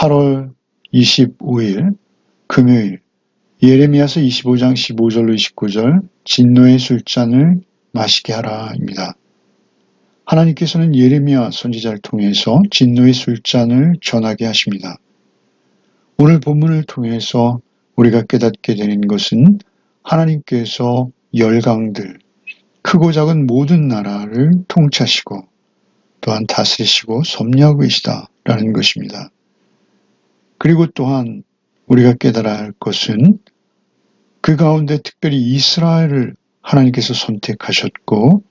8월 25일 금요일 예레미야서 25장 15절로 29절 진노의 술잔을 마시게 하라입니다. 하나님께서는 예레미야 선지자를 통해서 진노의 술잔을 전하게 하십니다. 오늘 본문을 통해서 우리가 깨닫게 되는 것은 하나님께서 열강들, 크고 작은 모든 나라를 통치하시고 또한 다스리시고 섭리하고 계시다라는 것입니다. 그리고 또한 우리가 깨달아야 할 것은 그 가운데 특별히 이스라엘을 하나님께서 선택하셨고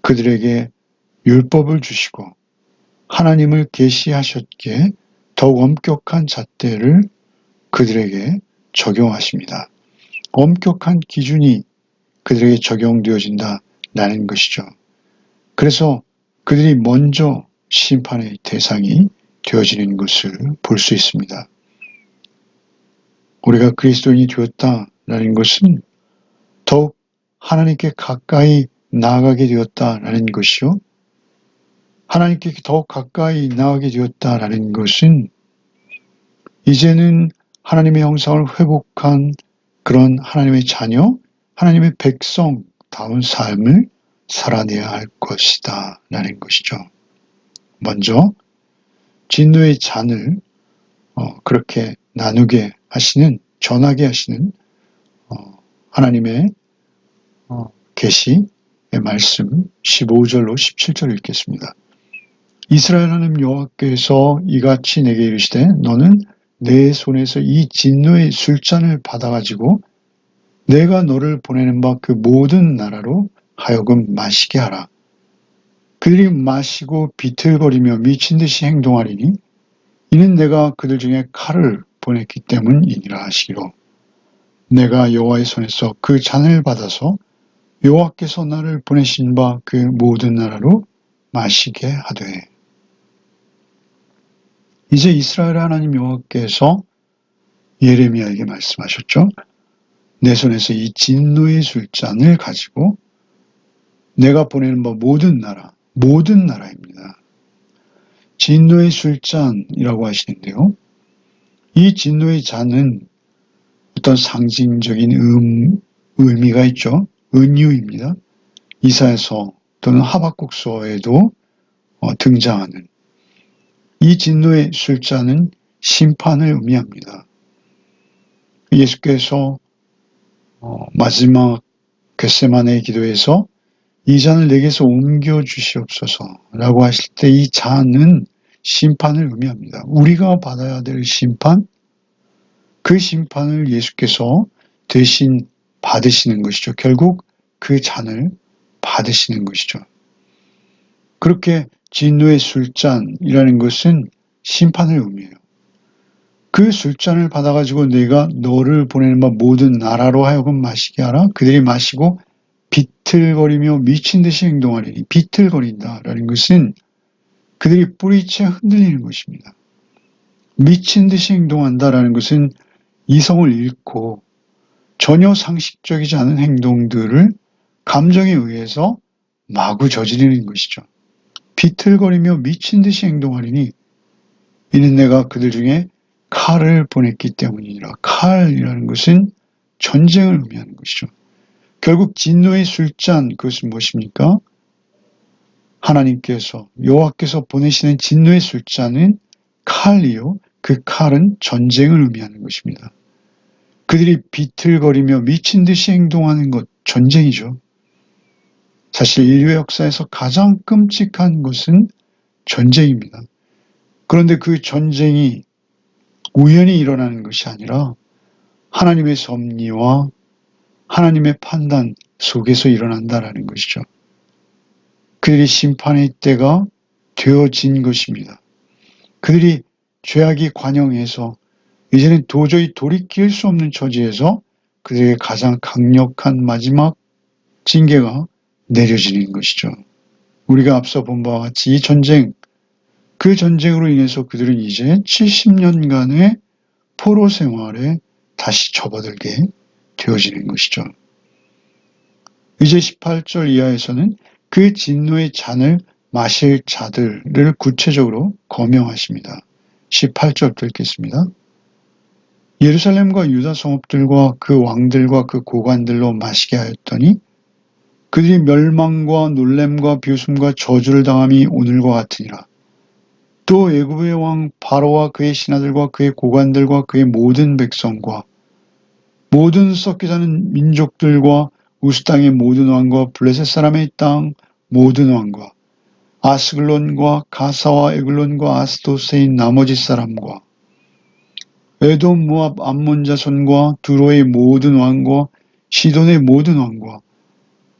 그들에게 율법을 주시고 하나님을 계시하셨기에 더욱 엄격한 잣대를 그들에게 적용하십니다. 엄격한 기준이 그들에게 적용되어진다라는 것이죠. 그래서 그들이 먼저 심판의 대상이 되어지는 것을 볼 수 있습니다. 우리가 그리스도인이 되었다라는 것은 더욱 하나님께 가까이 나아가게 되었다라는 것이요. 하나님께 더욱 가까이 나아가게 되었다라는 것은 이제는 하나님의 형상을 회복한 그런 하나님의 자녀, 하나님의 백성다운 삶을 살아내야 할 것이다 라는 것이죠. 먼저 진노의 잔을 그렇게 나누게 하시는, 전하게 하시는 하나님의 계시의 말씀 15절로 17절 읽겠습니다. 이스라엘 하나님 여호와께서 이같이 내게 이르시되 너는 내 손에서 이 진노의 술잔을 받아가지고 내가 너를 보내는 바 그 모든 나라로 하여금 마시게 하라. 그들이 마시고 비틀거리며 미친 듯이 행동하리니 이는 내가 그들 중에 칼을 보냈기 때문이니라 하시기로 내가 여호와의 손에서 그 잔을 받아서 여호와께서 나를 보내신 바 그 모든 나라로 마시게 하되 이제 이스라엘 하나님 여호와께서 예레미야에게 말씀하셨죠. 내 손에서 이 진노의 술잔을 가지고 내가 보내는 바 모든 나라입니다. 진노의 술잔이라고 하시는데요. 이 진노의 잔은 어떤 상징적인 의미가 있죠. 은유입니다. 이사야서 또는 하박국서에도 등장하는 이 진노의 술잔은 심판을 의미합니다. 예수께서 마지막 겟세마네 기도에서 이 잔을 내게서 옮겨주시옵소서라고 하실 때 이 잔은 심판을 의미합니다. 우리가 받아야 될 심판, 그 심판을 예수께서 대신 받으시는 것이죠. 결국 그 잔을 받으시는 것이죠. 그렇게 진노의 술잔이라는 것은 심판을 의미해요. 그 술잔을 받아가지고 내가 너를 보내는 바 모든 나라로 하여금 마시게 하라. 그들이 마시고 비틀거리며 미친 듯이 행동하리니 비틀거린다라는 것은 그들이 뿌리채 흔들리는 것입니다. 미친 듯이 행동한다라는 것은 이성을 잃고 전혀 상식적이지 않은 행동들을 감정에 의해서 마구 저지르는 것이죠. 비틀거리며 미친 듯이 행동하리니 이는 내가 그들 중에 칼을 보냈기 때문이니라. 칼이라는 것은 전쟁을 의미하는 것이죠. 결국 진노의 술잔 그것은 무엇입니까? 하나님께서 여호와께서 보내시는 진노의 술잔은 칼이요. 그 칼은 전쟁을 의미하는 것입니다. 그들이 비틀거리며 미친 듯이 행동하는 것 전쟁이죠. 사실 인류의 역사에서 가장 끔찍한 것은 전쟁입니다. 그런데 그 전쟁이 우연히 일어나는 것이 아니라 하나님의 섭리와 하나님의 판단 속에서 일어난다라는 것이죠. 그들이 심판의 때가 되어진 것입니다. 그들이 죄악이 관영해서 이제는 도저히 돌이킬 수 없는 처지에서 그들에게 가장 강력한 마지막 징계가 내려지는 것이죠. 우리가 앞서 본 바와 같이 이 전쟁, 그 전쟁으로 인해서 그들은 이제 70년간의 포로 생활에 다시 접어들게 되어지는 것이죠. 이제 18절 이하에서는 그 진노의 잔을 마실 자들을 구체적으로 거명하십니다. 18절부터 읽겠습니다. 예루살렘과 유다 성읍들과 그 왕들과 그 고관들로 마시게 하였더니 그들이 멸망과 놀램과 비웃음과 저주를 당함이 오늘과 같으니라. 또 애굽의 왕 바로와 그의 신하들과 그의 고관들과 그의 모든 백성과 모든 섞여 사는 민족들과 우스 땅의 모든 왕과 블레셋 사람의 땅 모든 왕과 아스글론과 가사와 에글론과 아스도스의 나머지 사람과 에돔 모압 암몬 자손과 두로의 모든 왕과 시돈의 모든 왕과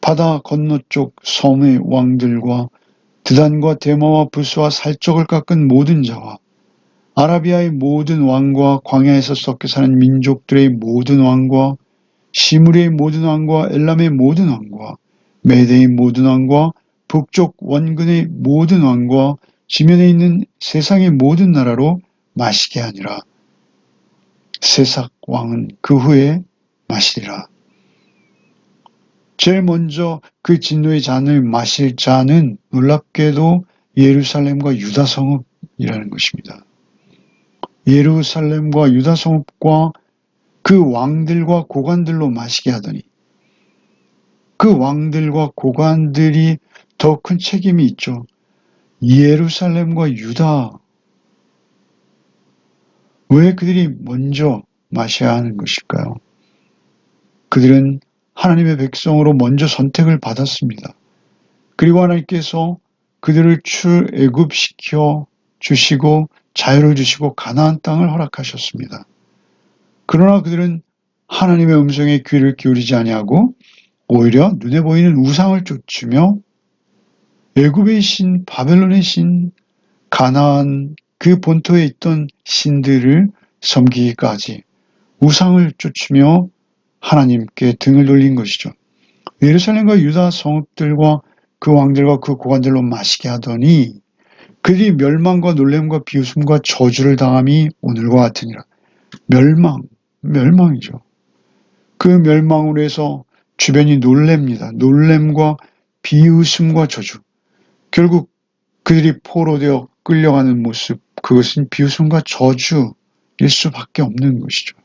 바다 건너쪽 섬의 왕들과 드단과 데마와 부스와 살적을 깎은 모든 자와 아라비아의 모든 왕과 광야에서 섞여 사는 민족들의 모든 왕과 시므리의 모든 왕과 엘람의 모든 왕과 메대의 모든 왕과 북쪽 원근의 모든 왕과 지면에 있는 세상의 모든 나라로 마시게 하니라. 세삭 왕은 그 후에 마시리라. 제일 먼저 그 진노의 잔을 마실 자는 놀랍게도 예루살렘과 유다 성읍이라는 것입니다. 예루살렘과 유다 성읍과 그 왕들과 고관들로 마시게 하더니 그 왕들과 고관들이 더 큰 책임이 있죠. 예루살렘과 유다. 왜 그들이 먼저 마셔야 하는 것일까요? 그들은 하나님의 백성으로 먼저 선택을 받았습니다. 그리고 하나님께서 그들을 출애굽시켜 주시고 자유를 주시고 가나안 땅을 허락하셨습니다. 그러나 그들은 하나님의 음성에 귀를 기울이지 아니하고 오히려 눈에 보이는 우상을 쫓으며 애굽의 신, 바벨론의 신, 가나안 그 본토에 있던 신들을 섬기기까지 우상을 쫓으며 하나님께 등을 돌린 것이죠. 예루살렘과 유다 성읍들과 그 왕들과 그 고관들로 마시게 하더니 그들이 멸망과 놀램과 비웃음과 저주를 당함이 오늘과 같으니라. 멸망이죠. 그 멸망으로 해서 주변이 놀랍니다. 놀램과 비웃음과 저주. 결국 그들이 포로되어 끌려가는 모습, 그것은 비웃음과 저주일 수밖에 없는 것이죠.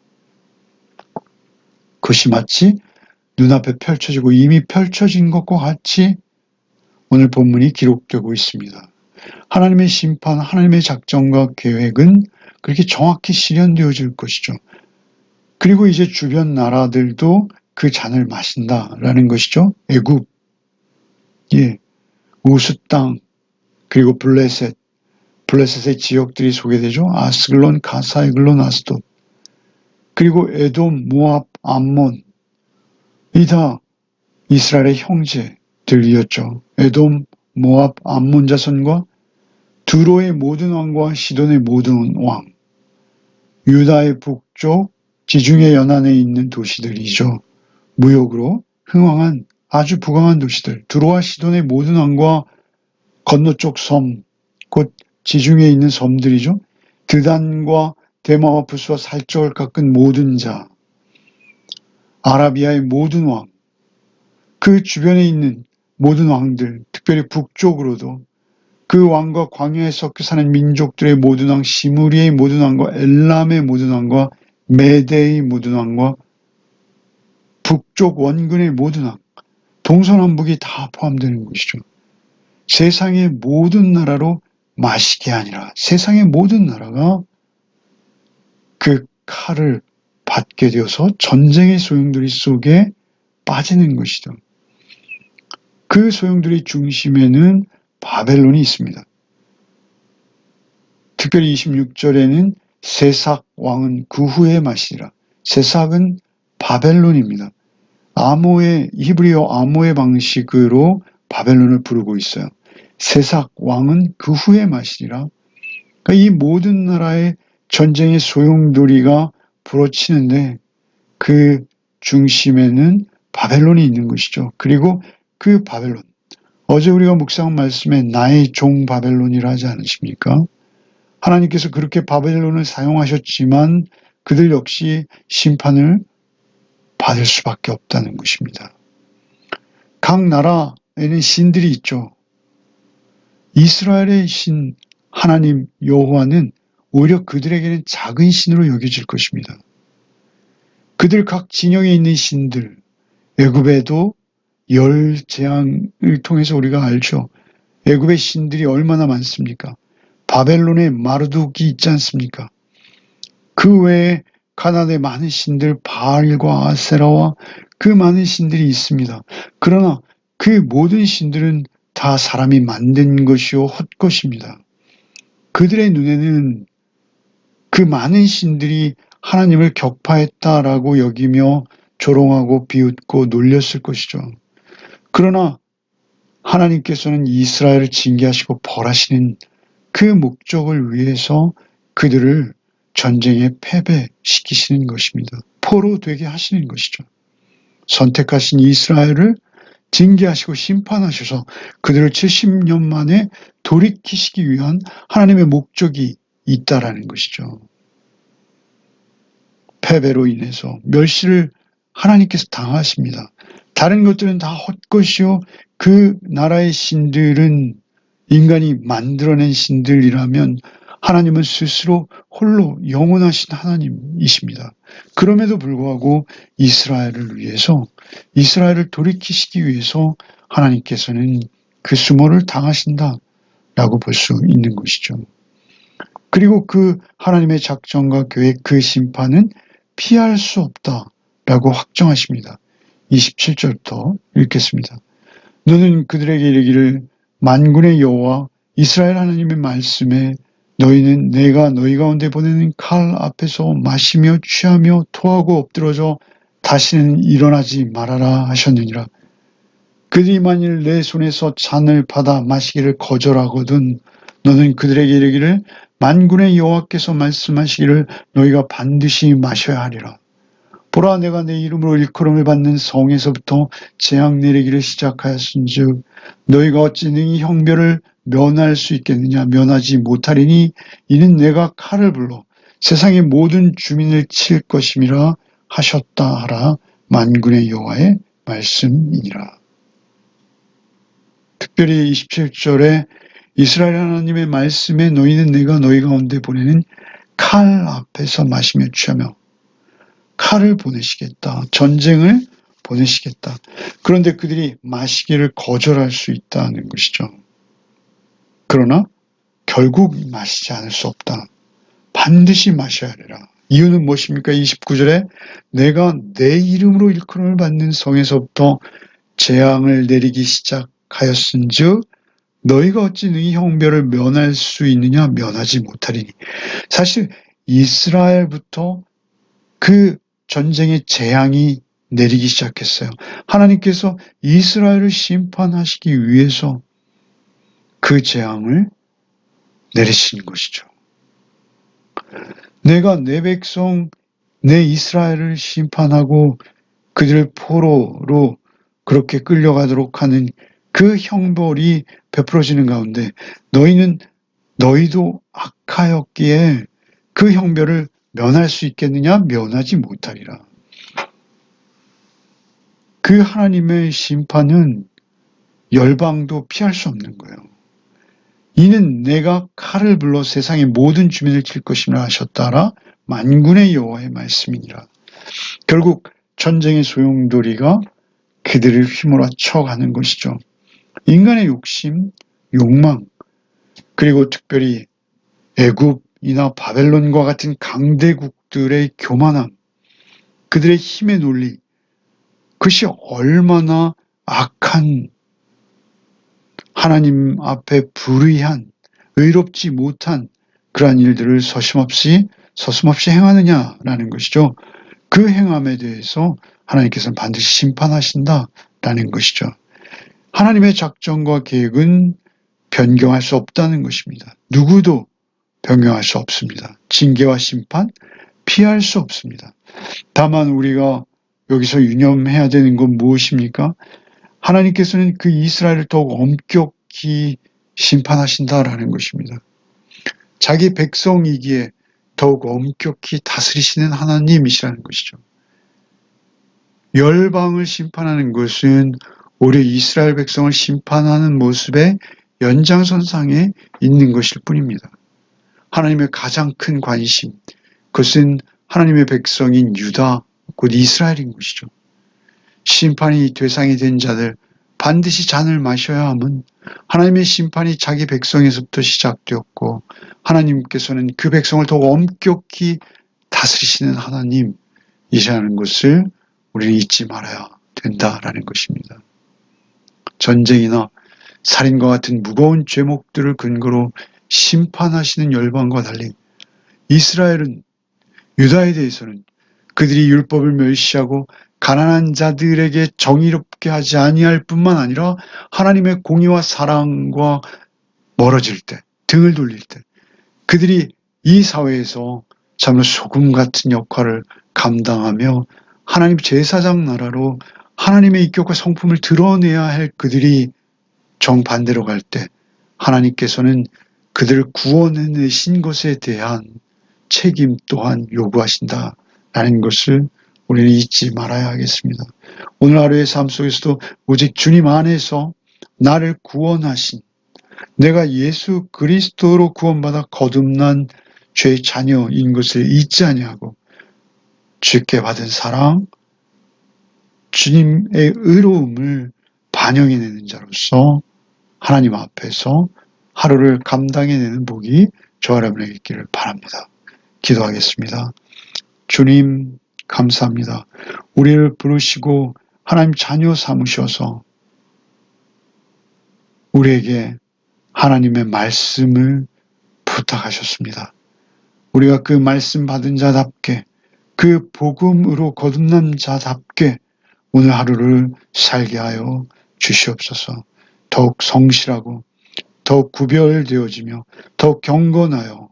그것이 마치 눈앞에 펼쳐지고 이미 펼쳐진 것과 같이 오늘 본문이 기록되고 있습니다. 하나님의 심판, 하나님의 작정과 계획은 그렇게 정확히 실현되어질 것이죠. 그리고 이제 주변 나라들도 그 잔을 마신다라는 것이죠. 애굽, 우스 땅, 그리고 블레셋의 지역들이 소개되죠. 아스글론, 가사, 에글론, 아스돗. 그리고 에돔, 모압, 암몬. 이 다 이스라엘의 형제들이었죠. 에돔, 모압, 암몬 자손과 두로의 모든 왕과 시돈의 모든 왕. 유다의 북쪽 지중해 연안에 있는 도시들이죠. 무역으로 흥왕한 아주 부강한 도시들. 두로와 시돈의 모든 왕과 건너쪽 섬, 곧 지중해에 있는 섬들이죠. 드단과 데마와 부스와 살적을 깎은 모든 자, 아라비아의 모든 왕, 그 주변에 있는 모든 왕들, 특별히 북쪽으로도 그 왕과 광야에 섞여 사는 민족들의 모든 왕, 시므리의 모든 왕과 엘람의 모든 왕과 메대의 모든 왕과 북쪽 원근의 모든 왕, 동서남북이 다 포함되는 것이죠. 세상의 모든 나라로 마시게 아니라 세상의 모든 나라가 그 칼을 받게 되어서 전쟁의 소용돌이 속에 빠지는 것이죠. 그 소용돌이 중심에는 바벨론이 있습니다. 특별히 26절에는 세삭 왕은 그 후에 마시리라. 세삭은 바벨론입니다. 히브리어 아모의 방식으로 바벨론을 부르고 있어요. 세삭 왕은 그 후에 마시리라. 그러니까 이 모든 나라의 전쟁의 소용돌이가 부러치는데 그 중심에는 바벨론이 있는 것이죠. 그리고 그 바벨론, 어제 우리가 묵상 말씀에 나의 종 바벨론이라 하지 않으십니까? 하나님께서 그렇게 바벨론을 사용하셨지만 그들 역시 심판을 받을 수밖에 없다는 것입니다. 각 나라에는 신들이 있죠. 이스라엘의 신 하나님 여호와는 오히려 그들에게는 작은 신으로 여겨질 것입니다. 그들 각 진영에 있는 신들, 애굽에도 열 재앙을 통해서 우리가 알죠. 애굽의 신들이 얼마나 많습니까? 바벨론에 마르둑이 있지 않습니까? 그 외에 가나안의 많은 신들, 바알과 아세라와 그 많은 신들이 있습니다. 그러나 그 모든 신들은 다 사람이 만든 것이요 헛것입니다. 그들의 눈에는 그 많은 신들이 하나님을 격파했다라고 여기며 조롱하고 비웃고 놀렸을 것이죠. 그러나 하나님께서는 이스라엘을 징계하시고 벌하시는 그 목적을 위해서 그들을 전쟁에 패배시키시는 것입니다. 포로 되게 하시는 것이죠. 선택하신 이스라엘을 징계하시고 심판하셔서 그들을 70년 만에 돌이키시기 위한 하나님의 목적이 있다라는 것이죠. 패배로 인해서 멸시를 하나님께서 당하십니다. 다른 것들은 다 헛것이요 그 나라의 신들은 인간이 만들어낸 신들이라면 하나님은 스스로 홀로 영원하신 하나님이십니다. 그럼에도 불구하고 이스라엘을 위해서 이스라엘을 돌이키시기 위해서 하나님께서는 그 수모를 당하신다라고 볼 수 있는 것이죠. 그리고 그 하나님의 작정과 계획 그 심판은 피할 수 없다라고 확정하십니다. 27절부터 읽겠습니다. 너는 그들에게 이르기를 만군의 여호와 이스라엘 하나님의 말씀에 너희는 내가 너희 가운데 보내는 칼 앞에서 마시며 취하며 토하고 엎드러져 다시는 일어나지 말아라 하셨느니라. 그들이 만일 내 손에서 잔을 받아 마시기를 거절하거든 너는 그들에게 이르기를 만군의 여호와께서 말씀하시기를 너희가 반드시 마셔야 하리라. 보라 내가 내 이름으로 일컬음을 받는 성에서부터 재앙 내리기를 시작하였은즉 너희가 어찌 능히 형벌을 면할 수 있겠느냐. 면하지 못하리니 이는 내가 칼을 불러 세상의 모든 주민을 칠 것임이라 하셨다 하라. 만군의 여호와의 말씀이니라. 특별히 27절에 이스라엘 하나님의 말씀에 너희는 내가 너희 가운데 보내는 칼 앞에서 마시며 취하며 칼을 보내시겠다. 전쟁을 보내시겠다. 그런데 그들이 마시기를 거절할 수 있다는 것이죠. 그러나 결국 마시지 않을 수 없다. 반드시 마셔야 하리라. 이유는 무엇입니까? 29절에 내가 내 이름으로 일컬음을 받는 성에서부터 재앙을 내리기 시작하였은즉 너희가 어찌 능히 형벌을 면할 수 있느냐. 면하지 못하리니. 사실 이스라엘부터 그 전쟁의 재앙이 내리기 시작했어요. 하나님께서 이스라엘을 심판하시기 위해서 그 재앙을 내리신 것이죠. 내가 내 백성, 내 이스라엘을 심판하고 그들을 포로로 그렇게 끌려가도록 하는 그 형벌이 베풀어지는 가운데 너희도 악하였기에 그 형벌을 면할 수 있겠느냐? 면하지 못하리라. 그 하나님의 심판은 열방도 피할 수 없는 거예요. 이는 내가 칼을 불러 세상의 모든 주민을 칠 것이라 하셨다라. 만군의 여호와의 말씀이니라. 결국 전쟁의 소용돌이가 그들을 휘몰아쳐 가는 것이죠. 인간의 욕심, 욕망, 그리고 특별히 애굽이나 바벨론과 같은 강대국들의 교만함, 그들의 힘의 논리, 그것이 얼마나 악한 하나님 앞에 불의한, 의롭지 못한 그러한 일들을 서슴없이 행하느냐라는 것이죠. 그 행함에 대해서 하나님께서는 반드시 심판하신다라는 것이죠. 하나님의 작정과 계획은 변경할 수 없다는 것입니다. 누구도 변경할 수 없습니다. 징계와 심판 피할 수 없습니다. 다만 우리가 여기서 유념해야 되는 건 무엇입니까? 하나님께서는 그 이스라엘을 더욱 엄격히 심판하신다라는 것입니다. 자기 백성이기에 더욱 엄격히 다스리시는 하나님이시라는 것이죠. 열방을 심판하는 것은 오히려 이스라엘 백성을 심판하는 모습의 연장선상에 있는 것일 뿐입니다. 하나님의 가장 큰 관심, 그것은 하나님의 백성인 유다, 곧 이스라엘인 것이죠. 심판이 대상이 된 자들 반드시 잔을 마셔야 함은 하나님의 심판이 자기 백성에서부터 시작되었고 하나님께서는 그 백성을 더욱 엄격히 다스리시는 하나님이시라는 것을 우리는 잊지 말아야 된다라는 것입니다. 전쟁이나 살인과 같은 무거운 죄목들을 근거로 심판하시는 열방과 달리 이스라엘은 유다에 대해서는 그들이 율법을 멸시하고 가난한 자들에게 정의롭게 하지 아니할 뿐만 아니라 하나님의 공의와 사랑과 멀어질 때, 등을 돌릴 때 그들이 이 사회에서 참으로 소금 같은 역할을 감당하며 하나님 제사장 나라로 하나님의 인격과 성품을 드러내야 할 그들이 정반대로 갈 때 하나님께서는 그들을 구원해내신 것에 대한 책임 또한 요구하신다라는 것을 우리는 잊지 말아야 하겠습니다. 오늘 하루의 삶 속에서도 오직 주님 안에서 나를 구원하신 내가 예수 그리스도로 구원받아 거듭난 죄의 자녀인 것을 잊지 아니하고 주께 받은 사랑, 주님의 의로움을 반영해내는 자로서 하나님 앞에서 하루를 감당해내는 복이 저와 여러분에게 있기를 바랍니다. 기도하겠습니다. 주님 감사합니다. 우리를 부르시고 하나님 자녀 삼으셔서 우리에게 하나님의 말씀을 부탁하셨습니다. 우리가 그 말씀 받은 자답게 그 복음으로 거듭난 자답게 오늘 하루를 살게 하여 주시옵소서. 더욱 성실하고 더욱 구별되어지며 더욱 경건하여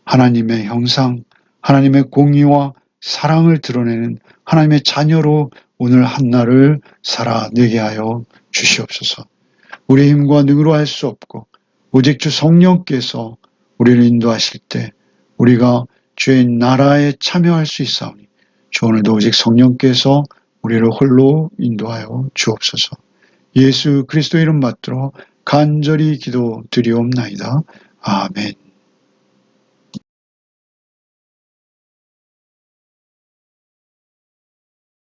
하나님의 형상, 하나님의 공의와 사랑을 드러내는 하나님의 자녀로 오늘 한날을 살아내게 하여 주시옵소서. 우리의 힘과 능으로 할 수 없고 오직 주 성령께서 우리를 인도하실 때 우리가 주의 나라에 참여할 수 있사오니 주 오늘도 오직 성령께서 우리를 홀로 인도하여 주옵소서. 예수 그리스도 이름 받들어 간절히 기도드리옵나이다. 아멘.